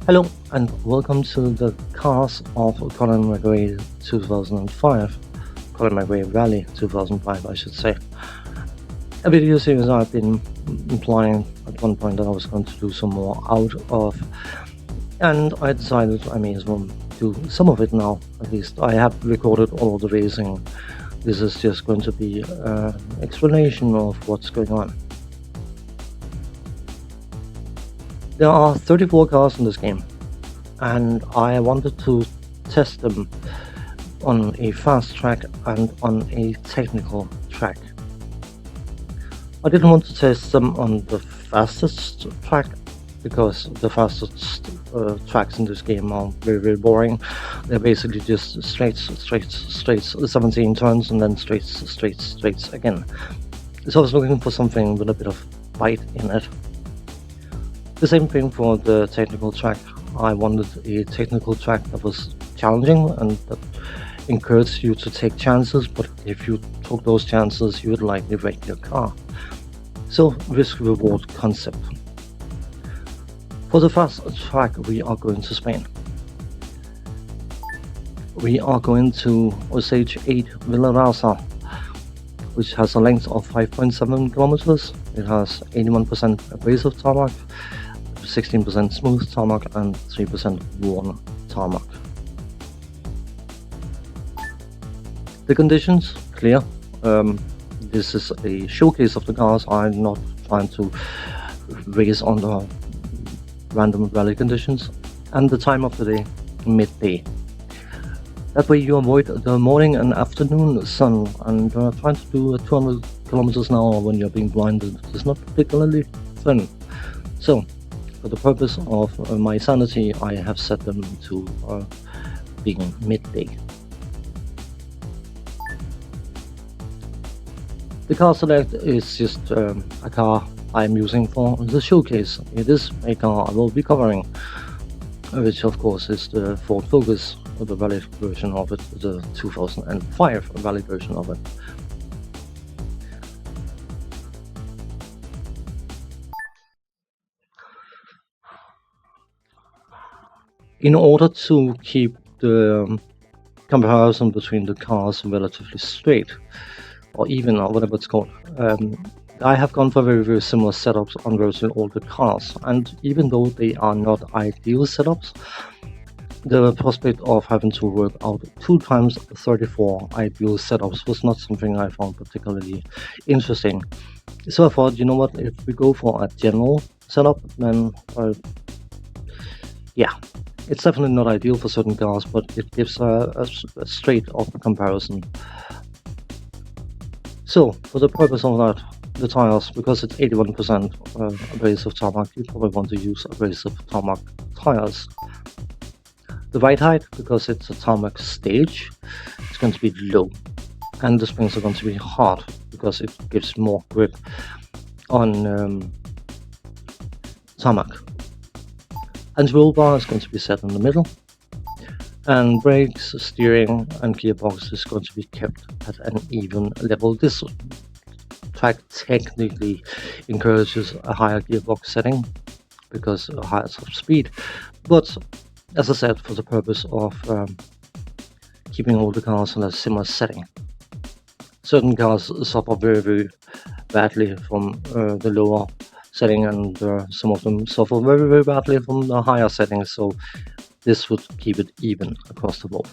Hello and welcome to the cast of Colin McRae 2005, Colin McRae Rally 2005 I should say. A video series I've been implying at one point that I was going to do some more out of, and I decided I may as well do some of it now. At least I have recorded all of the racing. This is just going to be an explanation of what's going on. There are 34 cars in this game, and I wanted to test them on a fast track and on a technical track. I didn't want to test them on the fastest track because the fastest tracks in this game are very boring. They're basically just straights, 17 turns and then straights again. So I was looking for something with a bit of bite in it. The same thing for the technical track. I wanted a technical track that was challenging and that encouraged you to take chances, but if you took those chances, you would likely wreck your car. So, risk-reward concept. For the fast track, we are going to Spain. We are going to Osage 8 Villarasa, which has a length of 5.7 kilometers. It has 81% abrasive tarmac, 16% smooth tarmac and 3% worn tarmac. The conditions, clear. This is a showcase of the cars. I'm not trying to race under random rally conditions. And the time of the day, midday. That way you avoid the morning and afternoon sun, and trying to do 200 kilometers an hour when you're being blinded is not particularly fun. So, for the purpose of my sanity, I have set them to being midday. The car select is just a car I'm using for the showcase. It is a car I will be covering, which of course is the Ford Focus, or the rally version of it, the 2005 rally version of it. In order to keep the comparison between the cars relatively straight, or even, or whatever it's called, I have gone for very similar setups on virtually all the cars, and even though they are not ideal setups, the prospect of having to work out 2 times 34 ideal setups was not something I found particularly interesting. So I thought, you know what, if we go for a general setup, then yeah, it's definitely not ideal for certain cars, but it gives a straight up comparison. So, for the purpose of that, the tires, because it's 81% abrasive tarmac, you probably want to use abrasive tarmac tires. The ride height, because it's a tarmac stage, it's going to be low, and the springs are going to be hard because it gives more grip on tarmac. And roll bar is going to be set in the middle, and brakes, steering and gearbox is going to be kept at an even level. This track technically encourages a higher gearbox setting because a higher top speed, but as I said, for the purpose of keeping all the cars in a similar setting. Certain cars suffer very badly from the lower setting, and some of them suffer very badly from the higher setting, so this would keep it even across the board.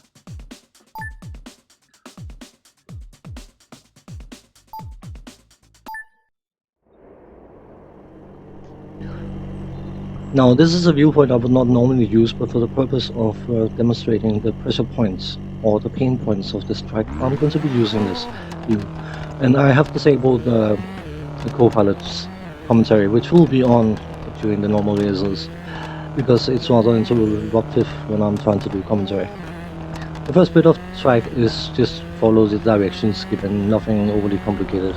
Now, this is a viewpoint I would not normally use, but for the purpose of demonstrating the pressure points or the pain points of this track, I'm going to be using this view. And I have disabled the co-pilot's commentary, which will be on during the normal races, because it's rather interruptive when I'm trying to do commentary. The first bit of the track is just follow the directions given, nothing overly complicated.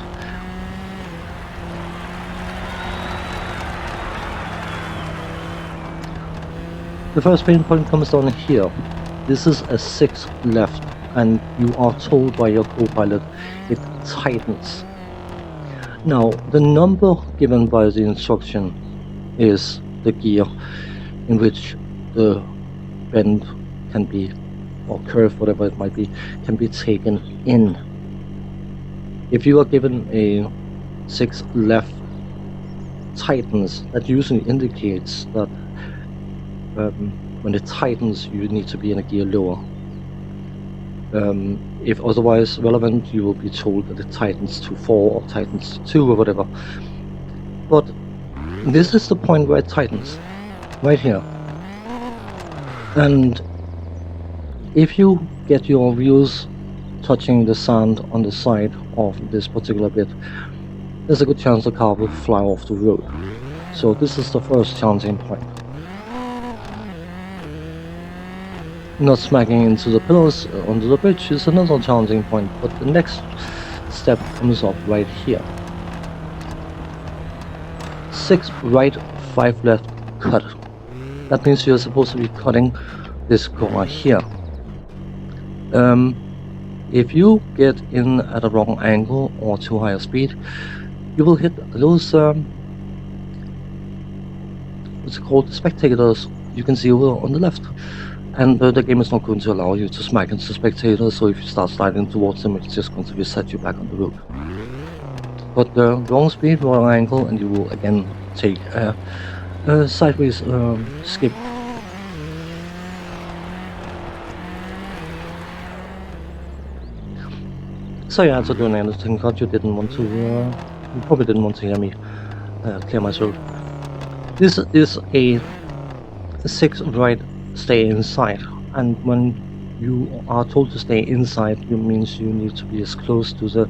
The first pain point comes down here. This is a 6 left, and you are told by your co-pilot it tightens. Now, the number given by the instruction is the gear in which the bend can be, or curve, whatever it might be, can be taken in. If you are given a 6 left tightens, that usually indicates that when it tightens, you need to be in a gear lower. If otherwise relevant, you will be told that it tightens to 4 or tightens to 2 or whatever. But this is the point where it tightens, right here. And if you get your wheels touching the sand on the side of this particular bit, there's a good chance the car will fly off the road. So this is the first challenging point. Not smacking into the pillars under the bridge is another challenging point, but the next step comes up right here. 6 right, 5 left cut. That means you're supposed to be cutting this corner here. If you get in at a wrong angle or too high a speed, you will hit those what's it called, spectators you can see over on the left, and the game is not going to allow you to smack into spectators, so if you start sliding towards them, it's just going to set you back on the road. But the wrong speed, wrong angle, and you will again take a sideways skip. So yeah, to do an interesting cut, you didn't want to, you probably didn't want to hear me clear my throat. This is a 6 right, stay inside, and when you are told to stay inside, it means you need to be as close to the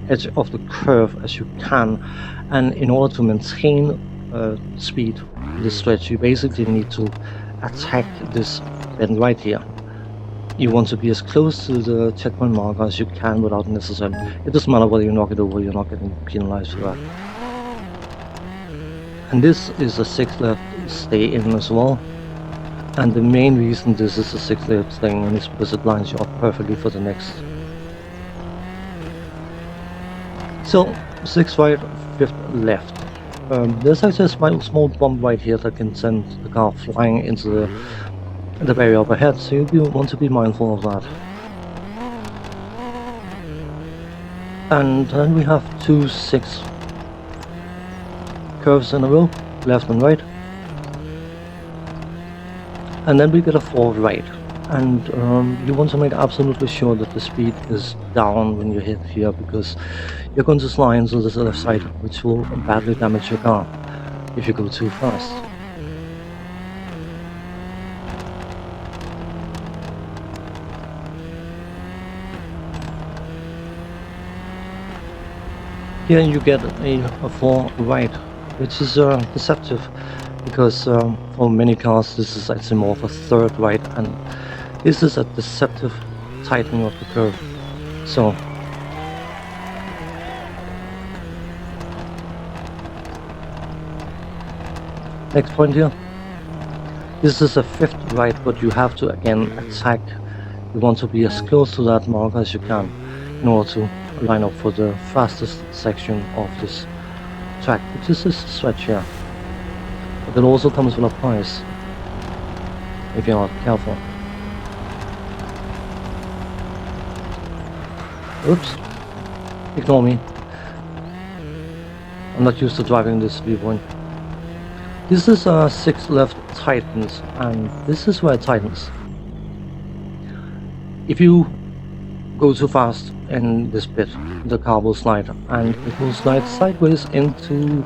edge of the curve as you can, and in order to maintain speed in this stretch, you basically need to attack this bend right here. You want to be as close to the checkpoint marker as you can without necessarily, it doesn't matter whether you knock it over, you're not getting penalized for that. And this is a 6 left stay in as well, and the main reason this is a 6 left stay in is because it lines you up perfectly for the next. So 6 right, 5 left. There's actually a small bump right here that can send the car flying into the barrier up ahead, so you want to be mindful of that. And then we have 2 6 curves in a row, left and right, and then we get a 4 right, and you want to make absolutely sure that the speed is down when you hit here, because you're going to slide into the left side, which will badly damage your car if you go too fast. Here you get a 4 right, which is deceptive, because for many cars this is actually more of a 3rd right, and this is a deceptive tightening of the curve. So next point here, this is a 5th right, but you have to again attack. You want to be as close to that marker as you can in order to line up for the fastest section of this track, which is this stretch here. But it also comes with a price if you're not careful. Oops, ignore me. I'm not used to driving this viewpoint. This is 6 left tightens, and this is where it tightens. If you go too fast in this bit, the car will slide, and it will slide sideways into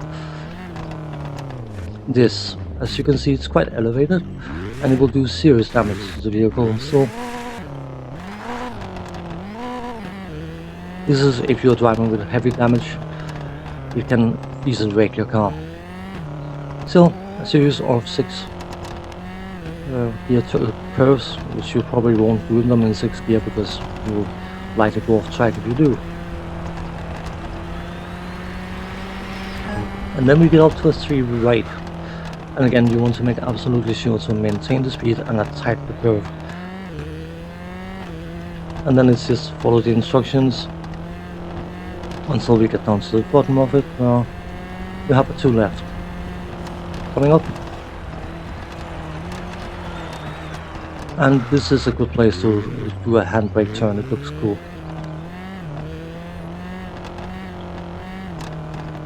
this. As you can see, it's quite elevated, and it will do serious damage to the vehicle. So this is if you're driving with heavy damage, you can easily wreck your car. So a series of 6 gear curves, which you probably won't do them in 6 gear because you will likely go off track if you do. And then we get up to a 3 right, and again you want to make absolutely sure to maintain the speed and attack the curve. And then it's just follow the instructions until we get down to the bottom of it, where you have a 2 left. Coming up, And this is a good place to do a handbrake turn, it looks cool.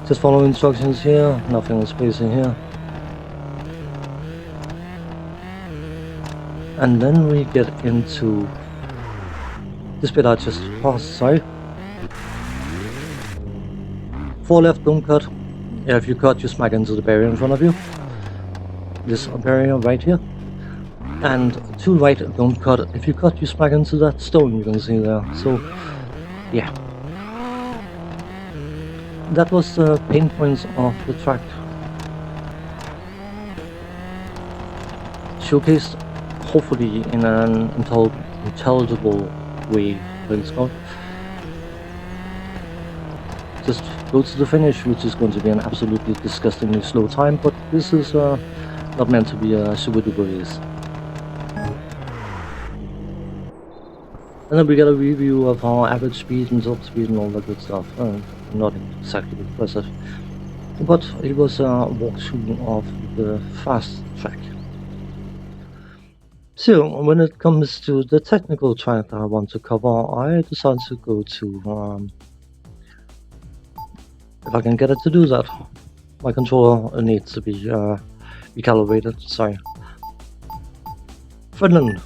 Just follow instructions here, nothing is spacing here. And then we get into this bit I just passed, sorry. 4 left, don't cut. Yeah, if you cut, you smack into the barrier in front of you. This barrier right here. And 2 right, don't cut. If you cut, you smack into that stone you can see there. So, yeah. That was the pain points of the track. Showcased, hopefully in an intelligible way, let's go. Just go to the finish, which is going to be an absolutely disgustingly slow time, but this is not meant to be a super duper race. And then we get a review of our average speed and top speed and all that good stuff. Not exactly impressive, but it was a walkthrough of the fast track. So when it comes to the technical track that I want to cover, I decided to go to, if I can get it to do that, my controller needs to be recalibrated, sorry. Finland.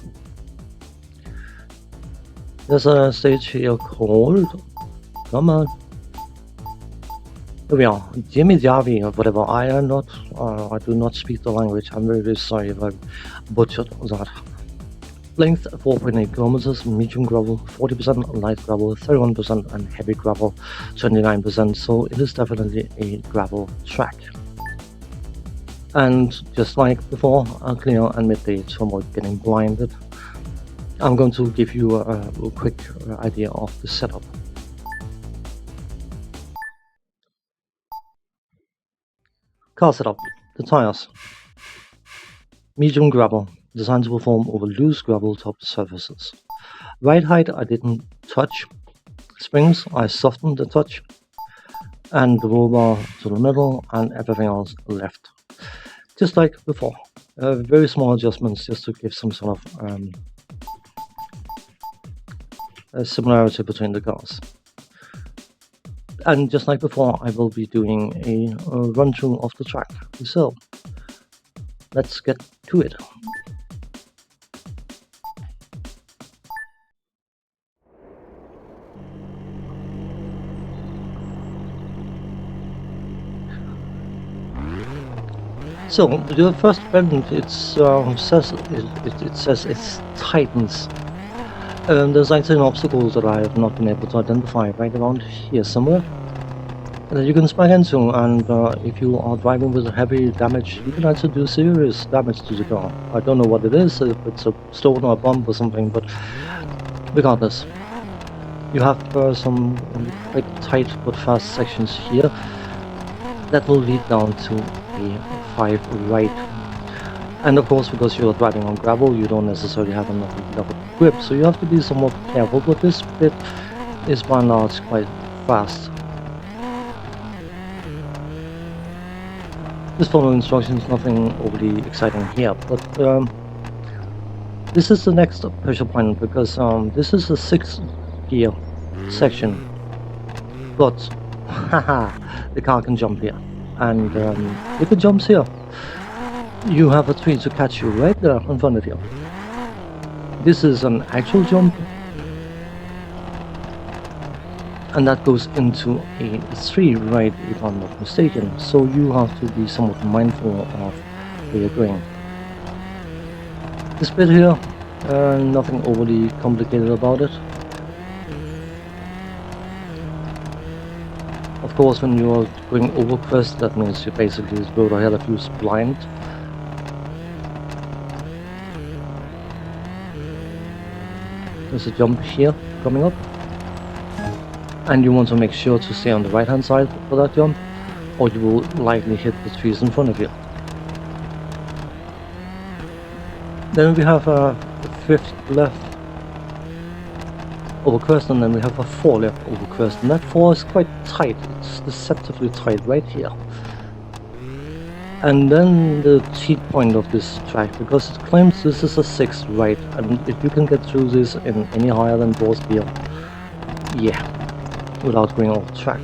There's a stage here called, come on, here we are, Jimmy Javi or whatever. I am not, I do not speak the language. I'm very sorry if I butchered that. Length 4.8 kilometers, medium gravel 40%, light gravel 31%, and heavy gravel 29%. So it is definitely a gravel track. And just like before, clear and midday to avoid getting blinded, I'm going to give you a quick idea of the setup. Car setup, the tires. Medium gravel, designed to perform over loose gravel top surfaces. Ride height I didn't touch. Springs I softened a touch. And the roll bar to the middle and everything else left. Just like before. Very small adjustments just to give some sort of a similarity between the cars. And just like before, I will be doing a run through of the track. So let's get to it. So the first bend, it says it's tightens. There's actually obstacles that I have not been able to identify right around here somewhere that you can smack into, and if you are driving with heavy damage, you can actually do serious damage to the car. I don't know what it is, if it's a stone or a bump or something, but regardless, you have some quite tight but fast sections here that will lead down to a 5 right. And of course, because you're driving on gravel, you don't necessarily have enough grip, so you have to be somewhat careful, but this bit is by and large quite fast. Just follow instructions, nothing overly exciting here, but this is the next pressure point, because this is a 6-gear section, but haha, the car can jump here, and if it jumps here, you have a tree to catch you right there in front of you. This is an actual jump, and that goes into a 3 right, if I'm not mistaken, so you have to be somewhat mindful of where you're going. This bit here, nothing overly complicated about it. Of course, when you are going over crest, that means you basically go ahead of you blind. There's a jump here coming up, and you want to make sure to stay on the right hand side for that jump, or you will likely hit the trees in front of you. Then we have a 5th left over crest, and then we have a 4 left over crest, and that 4 is quite tight. It's deceptively tight right here. And then the cheat point of this track, because it claims this is a 6th right, and if you can get through this in any higher than 4th gear, yeah, without going off track.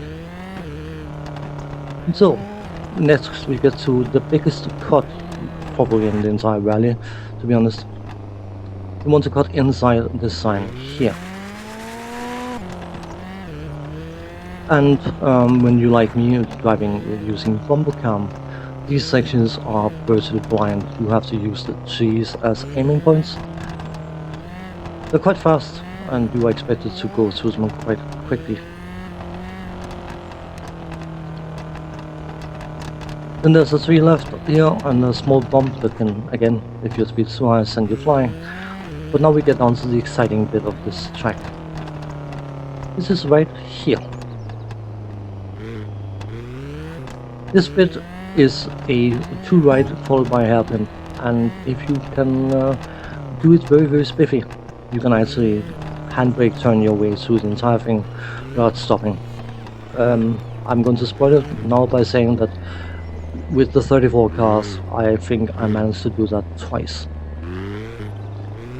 So, next we get to the biggest cut probably in the entire rally, to be honest. You want to cut inside this sign here. And when you, like me, driving using bumper cam, these sections are virtually blind. You have to use the trees as aiming points. They're quite fast, and you are expected to go through them quite quickly. Then there's a tree left here, and a small bump that can, again, if your speed's too high, send you flying. But now we get down to the exciting bit of this track. This is right here. This bit is a 2 right followed by a hairpin, and if you can do it very, very spiffy, you can actually handbrake turn your way through the entire thing without stopping. I'm going to spoil it now by saying that with the 34 cars, I think I managed to do that twice.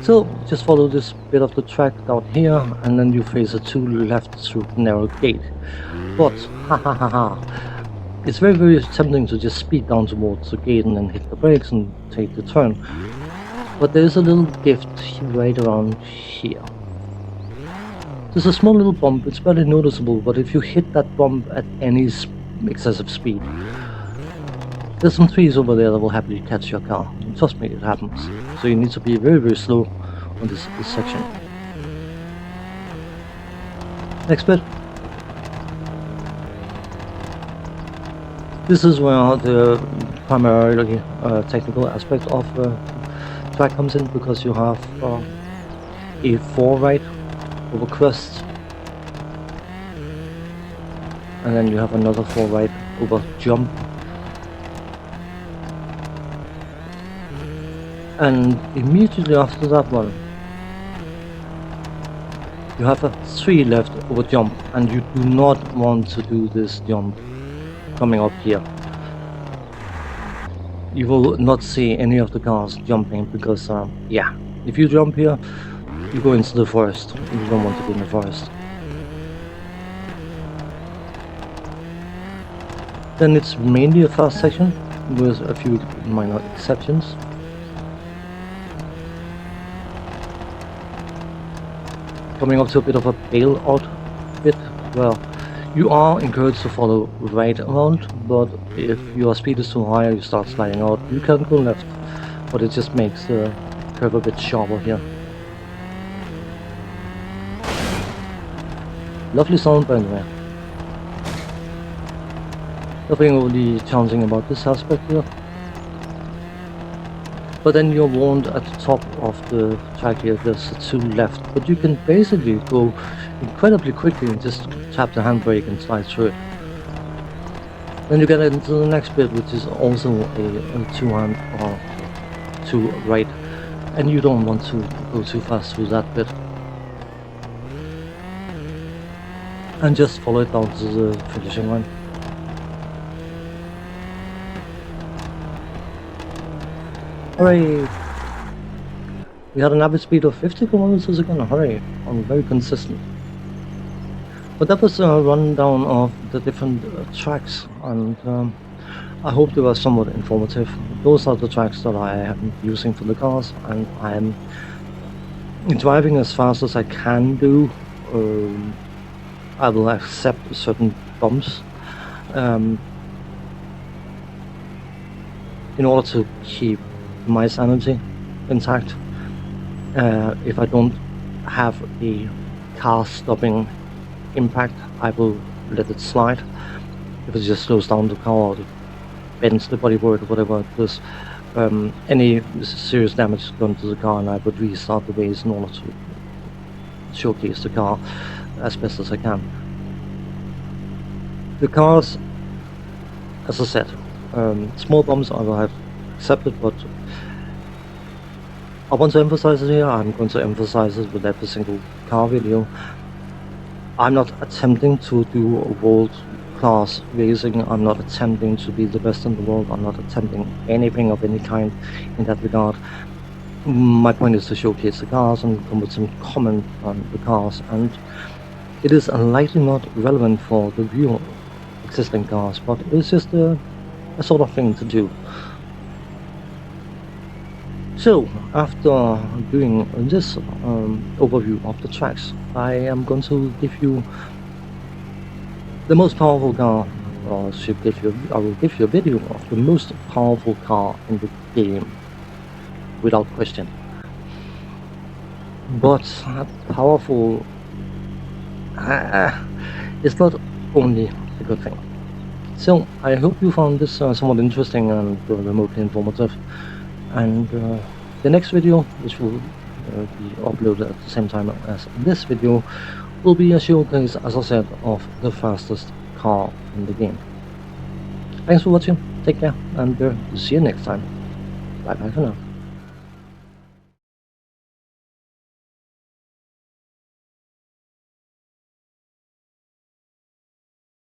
So just follow this bit of the track down here, and then you face a 2 left through narrow gate. But it's very, very tempting to just speed down towards the gate and then hit the brakes and take the turn. But there's a little gift right around here. There's a small little bump, it's barely noticeable, but if you hit that bump at any excessive speed, there's some trees over there that will happily catch your car. And trust me, it happens. So you need to be very, very slow on this section. Next bit. This is where the primarily technical aspect of track comes in, because you have a 4 right over crest, and then you have another 4 right over jump, and immediately after that one you have a 3 left over jump, and you do not want to do this jump coming up here. You will not see any of the cars jumping, because yeah, if you jump here, you go into the forest. You don't want to be in the forest. Then it's mainly a fast section with a few minor exceptions. Coming up to a bit of a bailout bit, well, you are encouraged to follow right around, but if your speed is too high, you start sliding out. You can go left, but it just makes the curve a bit sharper here. Lovely sound, by the way. Nothing really challenging about this aspect here. But then you're warned at the top of the track here, there's a 2 left, but you can basically go incredibly quickly and just tap the handbrake and slide through it. Then you get into the next bit, which is also a 2 hand or 2 right, and you don't want to go too fast through that bit. And just follow it down to the finishing line. Hooray! We had an average speed of 50 kilometers a second, hooray! I'm very consistent. But that was a rundown of the different tracks, and I hope they were somewhat informative. Those are the tracks that I am using for the cars, and I'm driving as fast as I can do. I will accept certain bumps in order to keep my sanity intact. If I don't have a car stopping impact, I will let it slide. If it just slows down the car or bends the bodywork or whatever it does, any serious damage done to the car, and I would restart the race in order to showcase the car as best as I can. The cars, as I said, small bumps I will have accepted, but I want to emphasize it here. I'm going to emphasize it with every single car video. I'm not attempting to do a world class racing. I'm not attempting to be the best in the world. I'm not attempting anything of any kind in that regard. My point is to showcase the cars and come with some comment on the cars, and it is likely not relevant for the real existing cars, but it's just a sort of thing to do. So, after doing this overview of the tracks, I am going to give you the most powerful car, or I will give you a video of the most powerful car in the game, without question. But powerful is not only a good thing. So, I hope you found this somewhat interesting and remotely informative. And the next video, which will be uploaded at the same time as this video, will be a showcase, as I said, of the fastest car in the game. Thanks for watching, take care, and see you next time. Bye bye for now.